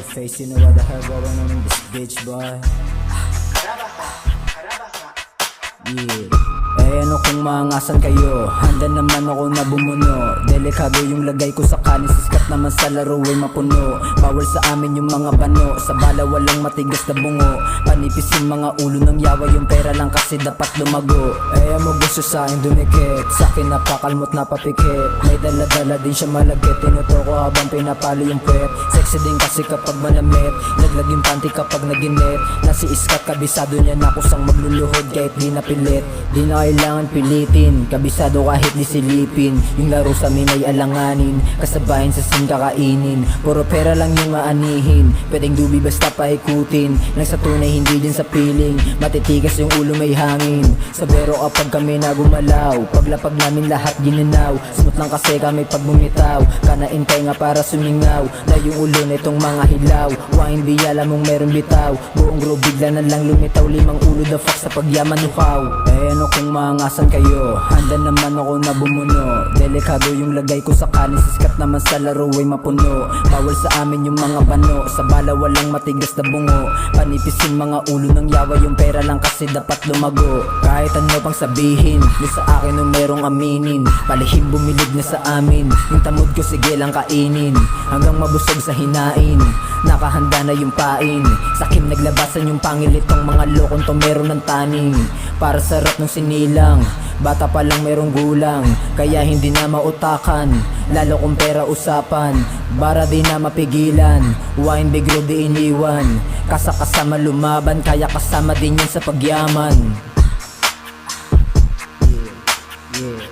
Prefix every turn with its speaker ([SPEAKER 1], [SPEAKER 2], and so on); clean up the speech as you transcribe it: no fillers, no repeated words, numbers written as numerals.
[SPEAKER 1] face, you know what the hell going on in this bitch, boy. Yeah. Eh ano kung maangasan kayo, handa naman ako na bumuno. Delikado yung lagay ko sa kanin, siskat naman sa laro ay mapuno. Bawal sa amin yung mga bano, sa bala walang matigas na bungo. Panipis yung mga ulo ng yawa, yung pera lang kasi dapat lumago. Eh mo gusto sa akin dumikit, sa akin napakalmot na papikit. May dala-dala din siya malagkit, tinuto ko habang pinapalo yung puwet. Sexy din kasi kapag malamit, naglaging panty kapag naginit. Nasi iskat, kabisado niya na kusang magluluhod kahit di napilit. Di na kailangan pilitin, kabisado kahit di silipin. Yung laro sa amin ay alanganin, kasabayan sa sin kakainin. Puro pera lang yung maanihin, pwedeng dubi basta paikutin. Nang sa tunay hindi din sa piling, matitigas yung ulo may hangin. Sa bero kapag kami na gumalaw, paglapag namin lahat ginanaw. Smooth lang kasi kami pag bumitaw, kanain tayo nga para sumingaw. Na yung ulo nitong mga hilaw, wine di alam mong meron bitaw. Buong grow bigla na lang lumitaw, limang ulo the fuck sa pagyaman ukaw. Eh ano kung maangasan kayo, handa naman ako na bumuno. Delikado yung lagay ko sa kanin, siskat naman sa laro ay mapuno. Bawal sa amin yung mga bano, sa bala walang matigas na bungo. Panipis yung mga ulo ng yawa, yung pera lang kasi dapat lumago. Kahit ano pang sabihin, yung sa akin nung merong aminin. Palihim bumilid na sa amin, yung tamod ko sige lang kainin. Hanggang mabusog sa hinain, nakahanda na yung pain. Sakim naglabasan yung pangilitong mga lokong to meron ng taning. Para sa rap ng sinilang, bata pa lang merong gulang, kaya hindi na mautakan. Lalo kung pera usapan, bara di na mapigilan. Wine bigro di iniwan, kasama lumaban, kaya kasama din yun sa pagyaman. Yeah, yeah.